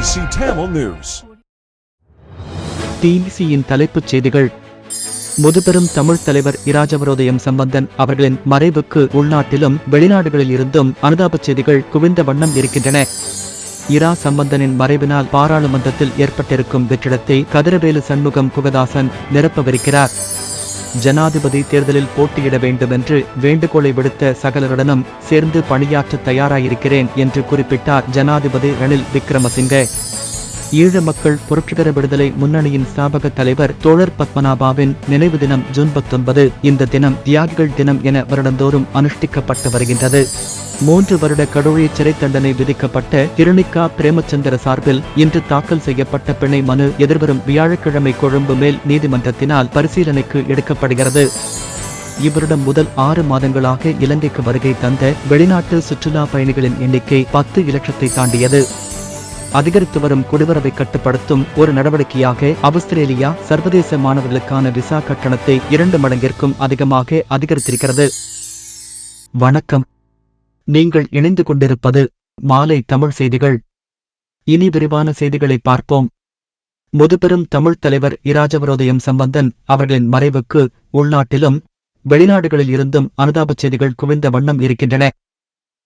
BBC Tamil News. டிபிசியின் தலைப்புச் செய்திகள். முதுபெரும் தமிழ் தலைவர் இராஜவரோதயம் சம்பந்தன் அவர்களின் மறைவுக்கு உள்நாட்டிலும் வெளிநாடுகளில் இருந்தும் அனுதாபச் செய்திகள் குவிந்த வண்ணம் இருக்கின்றன. இரா சம்பந்தனின் மறைவினால் பாராளுமன்றத்தில் ஏற்பட்டிருக்கும் வெற்றிடத்தை கதிரவேலு சண்முகம் குகதாசன் நிரப்பவிருக்கிறார். ஜனாதிபதி தேர்தலில் போட்டியிட வேண்டும் என்று வேண்டுகோளை விடுத்த சகலருடனும் சேர்ந்து பணியாற்ற தயாராயிருக்கிறேன் என்று குறிப்பிட்டார் ஜனாதிபதி ரணில் விக்ரமசிங்கே. ஈழ மக்கள் புரட்சிகர விடுதலை முன்னணியின் ஸ்தாபக தலைவர் தோழர் பத்மநாபாவின் நினைவு தினம் ஜூன் 19. இந்த தினம் தியாகிகள் தினம் என வருடந்தோறும் அனுஷ்டிக்கப்பட்டு வருகின்றது. 3 வருட கடூழிய சிறை தண்டனை விதிக்கப்பட்ட திருநிக்கா பிரேமச்சந்திர சார்பில் இன்று தாக்கல் செய்யப்பட்ட பிணை மனு எதிர்வரும் வியாழக்கிழமை கொழும்பு மேல் நீதிமன்றத்தினால் பரிசீலனைக்கு எடுக்கப்படுகிறது. இவரிடம் முதல் 6 மாதங்களாக இலங்கைக்கு வருகை தந்த வெளிநாட்டு சுற்றுலா பயணிகளின் எண்ணிக்கை 10 இலட்சத்தை தாண்டியது. அதிகரித்து வரும் குடிவரவை கட்டுப்படுத்தும் ஒரு நடவடிக்கையாக ஆஸ்திரேலியா சர்வதேச மாணவர்களுக்கான விசா கட்டணத்தை 2 மடங்கிற்கும் அதிகமாக அதிகரித்திருக்கிறது. வணக்கம். நீங்கள் இணைந்து கொண்டிருப்பது மாலை தமிழ் செய்திகள். இனி விரிவான செய்திகளை பார்ப்போம். முதுபெரும் தமிழ் தலைவர் இராஜவரோதயம் சம்பந்தன் அவர்களின் மறைவுக்கு உள்நாட்டிலும் வெளிநாடுகளில் இருந்தும் அனுதாபச் செய்திகள் குவிந்த வண்ணம் இருக்கின்றன.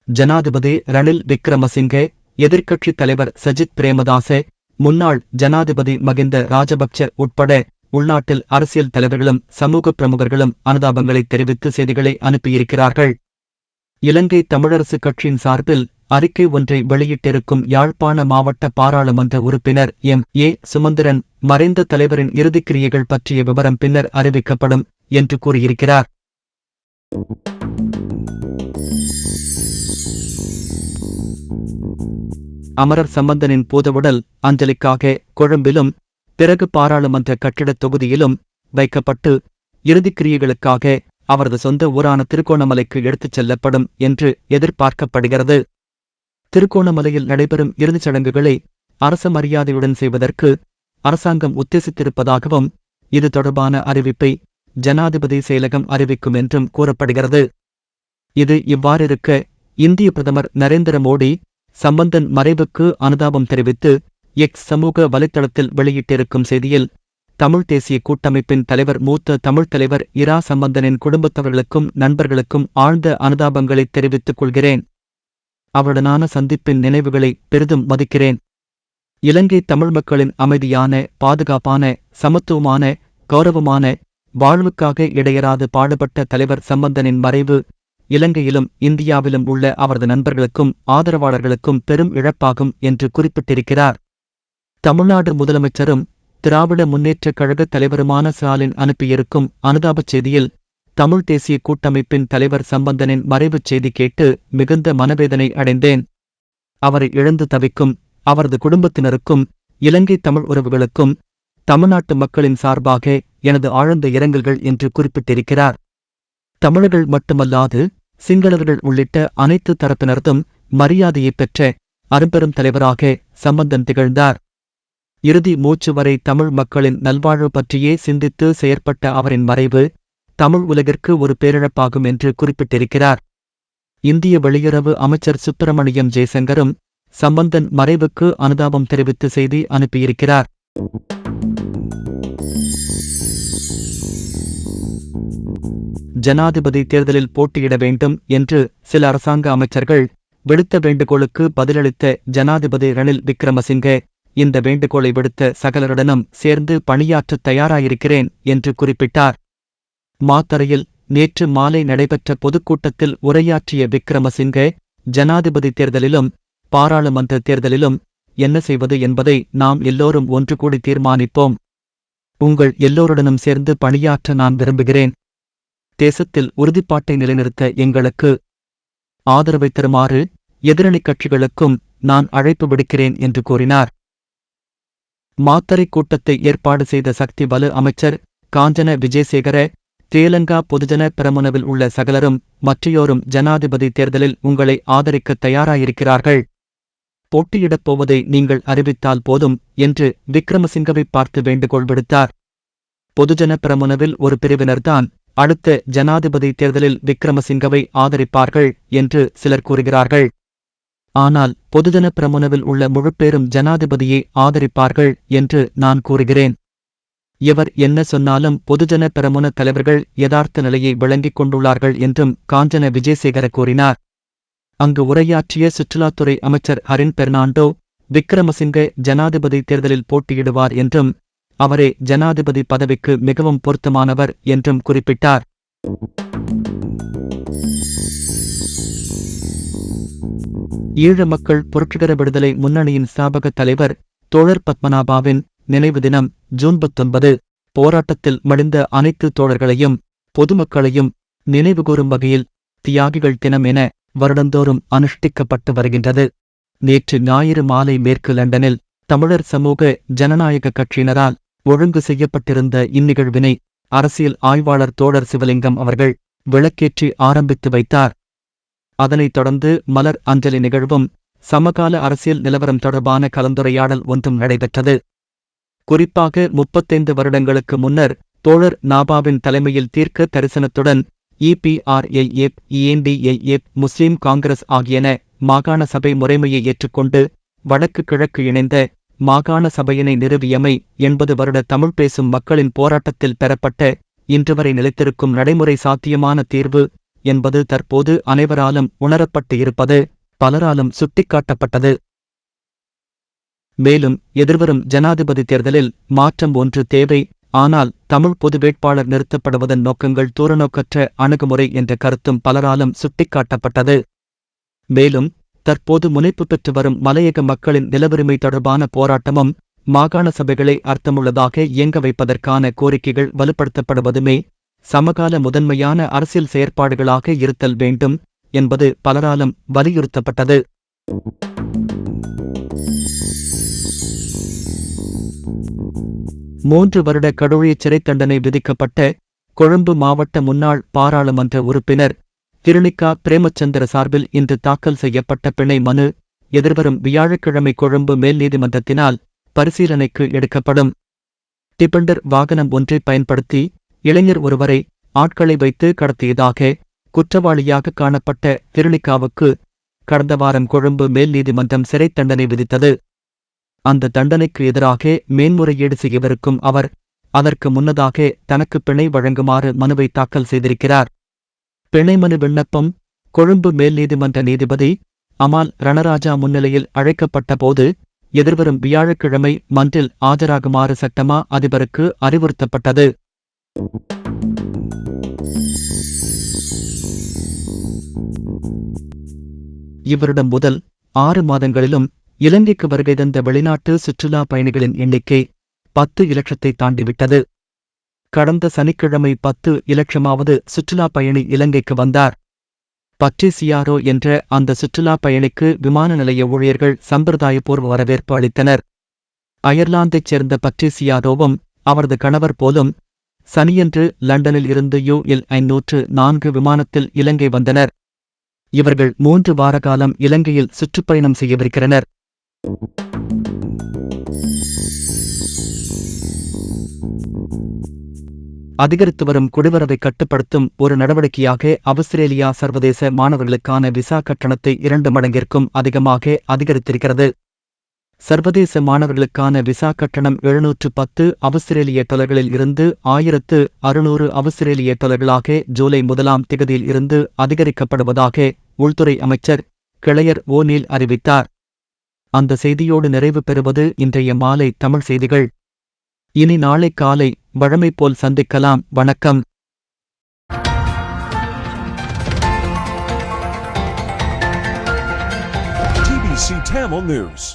ஜனாதிபதி ரணில் விக்ரமசிங்கே, எதிர்க்கட்சித் தலைவர் சஜித் பிரேமதாச, முன்னாள் ஜனாதிபதி மகிந்த ராஜபக்ச உட்பட உள்நாட்டில் அரசியல் தலைவர்களும் சமூக பிரமுகர்களும் அனுதாபங்களை தெரிவித்து செய்திகளை அனுப்பியிருக்கிறார்கள். இலங்கை தமிழரசு கட்சியின் சார்பில் அறிக்கை ஒன்றை வெளியிட்டிருக்கும் யாழ்ப்பாண மாவட்ட பாராளுமன்ற உறுப்பினர் M.A. சுமந்திரன், மறைந்த தலைவரின் இறுதிக்கிரியைகள் பற்றிய விவரம் பின்னர் அறிவிக்கப்படும் என்று கூறியிருக்கிறார். அமரர் சம்பந்தனின் பூதவுடல் அஞ்சலிக்காக கொழும்பிலும் பிறகு பாராளுமன்ற கட்டிடத் தொகுதியிலும் வைக்கப்பட்டு இறுதிக்கிரியைகளுக்காக அவரது சொந்த ஊரான திருகோணமலைக்கு எடுத்துச் செல்லப்படும் என்று எதிர்பார்க்கப்படுகிறது. திருகோணமலையில் நடைபெறும் இறுதிச் சடங்குகளை அரச மரியாதையுடன் செய்வதற்கு அரசாங்கம் உத்தேசித்திருப்பதாகவும் இது தொடர்பான அறிவிப்பை ஜனாதிபதி செயலகம் அறிவிக்கும் என்றும் கூறப்படுகிறது. இது இவ்வாறிருக்க, இந்திய பிரதமர் நரேந்திர மோடி சம்பந்தன் மறைவுக்கு அனுதாபம் தெரிவித்து எக்ஸ் சமூக வலைத்தளத்தில் வெளியிட்டிருக்கும் செய்தியில், தமிழ் தேசிய கூட்டமைப்பின் தலைவர் மூத்த தமிழ் தலைவர் இரா சம்பந்தனின் குடும்பத்தவர்களுக்கும் நண்பர்களுக்கும் ஆழ்ந்த அனுதாபங்களை தெரிவித்துக் கொள்கிறேன். அவருடனான சந்திப்பின் நினைவுகளை பெரிதும் மதிக்கிறேன். இலங்கை தமிழ் மக்களின் அமைதியான, பாதுகாப்பான, சமத்துவமான, கௌரவமான வாழ்வுக்காக இடையராது பாடுபட்ட தலைவர் சம்பந்தனின் மறைவு இலங்கையிலும் இந்தியாவிலும் உள்ள அவரது நண்பர்களுக்கும் ஆதரவாளர்களுக்கும் பெரும் இழப்பாகும் என்று குறிப்பிட்டிருக்கிறார். தமிழ்நாடு முதலமைச்சரும் திராவிட முன்னேற்றக் கழக தலைவருமான ஸ்டாலின் அனுப்பியிருக்கும் அனுதாபச் செய்தியில், தமிழ் தேசிய கூட்டமைப்பின் தலைவர் சம்பந்தனின் மறைவுச் செய்தி கேட்டு மிகுந்த மனவேதனை அடைந்தேன். அவரை இழந்து தவிக்கும் அவரது குடும்பத்தினருக்கும் இலங்கை தமிழ் உறவுகளுக்கும் தமிழ்நாட்டு மக்களின் சார்பாக எனது ஆழ்ந்த இரங்கல்கள் என்று குறிப்பிட்டிருக்கிறார். தமிழர்கள் மட்டுமல்லாது சிங்களவர்கள் உள்ளிட்ட அனைத்து தரப்பினரதும் மரியாதையை பெற்ற அரும்பெரும் தலைவராக சம்பந்தன் திகழ்ந்தார். இறுதி மூச்சு வரை தமிழ் மக்களின் நல்வாழ்வு பற்றியே சிந்தித்து செயற்பட்ட அவரின் மறைவு தமிழ் உலகிற்கு ஒரு பேரிழப்பாகும் என்று குறிப்பிட்டிருக்கிறார். இந்திய வெளியுறவு அமைச்சர் சுப்பிரமணியம் ஜெய்சங்கரும் சம்பந்தன் மறைவுக்கு அனுதாபம் தெரிவித்து செய்தி அனுப்பியிருக்கிறார். ஜனாதிபதி தேர்தலில் போட்டியிட வேண்டும் என்று சில அரசாங்க அமைச்சர்கள் விடுத்த வேண்டுகோளுக்கு பதிலளித்த ஜனாதிபதி ரணில் விக்ரமசிங்கே, இந்த வேண்டுகோளை விடுத்த சகலருடனும் சேர்ந்து பணியாற்ற தயாராயிருக்கிறேன் என்று குறிப்பிட்டார். மாத்தறையில் நேற்று மாலை நடைபெற்ற பொதுக்கூட்டத்தில் உரையாற்றிய விக்ரமசிங்கே, ஜனாதிபதி தேர்தலிலும் பாராளுமன்ற தேர்தலிலும் என்ன செய்வது என்பதை நாம் எல்லோரும் ஒன்று கூடி தீர்மானிப்போம். உங்கள் எல்லோருடனும் சேர்ந்து பணியாற்ற நான் விரும்புகிறேன். தேசத்தில் உறுதிப்பாட்டை நிலைநிறுத்த எங்களுக்கு ஆதரவை தருமாறு எதிரணி கட்சிகளுக்கும் நான் அழைப்பு விடுக்கிறேன் என்று கூறினார். மாத்தறை கூட்டத்தை ஏற்பாடு செய்த சக்தி வலு அமைச்சர் காஞ்சன விஜயசேகர, ஸ்ரீலங்கா பொதுஜன பெரமுனவில் உள்ள சகலரும் மற்றையோரும் ஜனாதிபதி தேர்தலில் உங்களை ஆதரிக்க தயாராயிருக்கிறார்கள். போட்டியிடப் போவதை நீங்கள் அறிவித்தால் போதும் என்று விக்ரமசிங்கவை பார்த்து வேண்டுகோள் விடுத்தார். பொதுஜன பெரமுனவில் ஒரு பிரிவினர்தான் அடுத்த ஜனாதிபதி தேர்தலில் விக்ரமசிங்கவை ஆதரிப்பார்கள் என்று சிலர் கூறுகிறார்கள். ஆனால் பொதுஜன பிரமுனவில் உள்ள முழுப்பேரும் ஜனாதிபதியை ஆதரிப்பார்கள் என்று நான் கூறுகிறேன். எவர் என்ன சொன்னாலும் பொதுஜன பிரமுன தலைவர்கள் யதார்த்த நிலையை விளங்கிக் கொண்டுள்ளார்கள் என்றும் காஞ்சன விஜயசேகர கூறினார். அங்கு உரையாற்றிய சுற்றுலாத்துறை அமைச்சர் ஹரின் பெர்னாண்டோ, விக்ரமசிங்கே ஜனாதிபதி தேர்தலில் போட்டியிடுவார் என்றும் அவரே ஜனாதிபதி பதவிக்கு மிகவும் பொருத்தமானவர் என்றும் குறிப்பிட்டார். ஈழ மக்கள் புரட்சிகர விடுதலை முன்னணியின் ஸ்தாபக தலைவர் தோழர் பத்மநாபாவின் நினைவு தினம் ஜூன் 19. போராட்டத்தில் மடிந்த அனைத்து தோழர்களையும் பொதுமக்களையும் நினைவுகூரும் வகையில் தியாகிகள் தினம் என வருடந்தோறும் அனுஷ்டிக்கப்பட்டு வருகின்றது. நேற்று ஞாயிறு மாலை மேற்கு லண்டனில் தமிழர் சமூக ஜனநாயக கட்சியினரால் ஒழுங்கு செய்யப்பட்டிருந்த இந்நிகழ்வினை அரசியல் ஆய்வாளர் தோழர் சிவலிங்கம் அவர்கள் விளக்கேற்றி ஆரம்பித்து வைத்தார். அதனைத் தொடர்ந்து மலர் அஞ்சலி நிகழ்வும் சமகால அரசியல் நிலவரம் தொடர்பான கலந்துரையாடல் ஒன்றும் நடைபெற்றது. குறிப்பாக 35 வருடங்களுக்கு முன்னர் தோழர் நாபாவின் தலைமையில் தீர்க்க தரிசனத்துடன் EPRLF, ENDLF, முஸ்லிம் காங்கிரஸ் ஆகியன மாகாண சபை முறைமையை ஏற்றுக்கொண்டு வடக்கு கிழக்கு இணைந்த மாகாண சபையினை நிறுவியமை 80 வருட தமிழ் பேசும் மக்களின் போராட்டத்தில் பெறப்பட்ட இன்றுவரை நிலைத்திருக்கும் நடைமுறை சாத்தியமான தீர்வு என்பது தற்போது அனைவராலும் உணரப்பட்டு இருப்பது பலராலும் சுட்டிக்காட்டப்பட்டது. மேலும் எதிர்வரும் ஜனாதிபதி தேர்தலில் மாற்றம் ஒன்று தேவை. ஆனால் தமிழ் பொது வேட்பாளர் நிறுத்தப்படுவதன் நோக்கங்கள் தூரநோக்கற்ற அணுகுமுறை என்ற கருத்தும் பலராலும் சுட்டிக்காட்டப்பட்டது. மேலும் தற்போது முனைப்பு பெற்று வரும் மலையக மக்களின் நிலவுரிமை தொடர்பான போராட்டமும் மாகாண சபைகளை அர்த்தமுள்ளதாக இயங்க வைப்பதற்கான கோரிக்கைகள் வலுப்படுத்தப்படுவதுமே சமகால முதன்மையான அரசியல் செயற்பாடுகளாக இருத்தல் வேண்டும் என்பது பலராலும் வலியுறுத்தப்பட்டது. மூன்று வருட கடூழிய சிறை தண்டனை விதிக்கப்பட்ட கொழும்பு மாவட்ட முன்னாள் பாராளுமன்ற உறுப்பினர் திருணிக்கா பிரேமச்சந்திர சார்பில் இன்று தாக்கல் செய்யப்பட்ட பிணை மனு எதிர்வரும் வியாழக்கிழமை கொழும்பு மேல் நீதிமன்றத்தினால் பரிசீலனைக்கு எடுக்கப்படும். டிபெண்டர் வாகனம் ஒன்றை பயன்படுத்தி இளைஞர் ஒருவரை ஆட்களை வைத்து கடத்தியதாக குற்றவாளியாக காணப்பட்ட திருணிக்காவுக்கு கடந்த வாரம் கொழும்பு மேல் நீதிமன்றம் சிறை தண்டனை விதித்தது. அந்த தண்டனைக்கு எதிராக மேன்முறையீடு செய்யவிருக்கும் அவர் அதற்கு முன்னதாக தனக்கு பிணை வழங்குமாறு மனுவை தாக்கல் செய்திருக்கிறார். பிணை மனு விண்ணப்பம் கொழும்பு மேல் நீதிமன்ற நீதிபதி அமால் ரணராஜா முன்னிலையில் அழைக்கப்பட்ட போது எதிர்வரும் வியாழக்கிழமை மன்றில் ஆஜராகுமாறு சட்டமா அதிபருக்கு அறிவுறுத்தப்பட்டது. இவரிடம் முதல் 6 மாதங்களிலும் இலங்கைக்கு வருகை தந்த வெளிநாட்டு சுற்றுலா பயணிகளின் எண்ணிக்கை 10 இலட்சத்தை தாண்டிவிட்டது. கடந்த சனிக்கிழமை 10 இலட்சமாவது சுற்றுலா பயணி இலங்கைக்கு வந்தார். பட்ரிசியாரோ என்ற அந்த சுற்றுலா பயணிக்கு விமான நிலைய ஊழியர்கள் சம்பிரதாயபூர்வ வரவேற்பு அளித்தனர். அயர்லாந்தைச் சேர்ந்த பட்ரிசியாரோவும் அவரது கணவர் போலும் சனியன்று லண்டனில் இருந்து UL 504 விமானத்தில் இலங்கை வந்தனர். இவர்கள் 3 வார காலம் இலங்கையில் சுற்றுப்பயணம் செய்யவிருக்கிறனர். அதிகரித்து வரும் குடிவரவை கட்டுப்படுத்தும் ஒரு நடவடிக்கையாக ஆஸ்திரேலியா சர்வதேச மாணவர்களுக்கான விசா கட்டணத்தை 2 மடங்கிற்கும் அதிகமாக அதிகரித்திருக்கிறது. சர்வதேச மாணவர்களுக்கான விசா கட்டணம் 710 ஆஸ்திரேலிய டாலர்களில் இருந்து 1600 ஆஸ்திரேலிய டாலர்களாக ஜூலை 1ஆம் திகதியில் இருந்து அதிகரிக்கப்படுவதாக உள்துறை அமைச்சர் கிளையர் ஓநீல் அறிவித்தார். அந்த செய்தியோடு நிறைவு பெறுவது இன்றைய மாலை தமிழ் செய்திகள். இனி நாளை காலை வழமை போல் சந்திக்கலாம். வணக்கம். TBC Tamil News.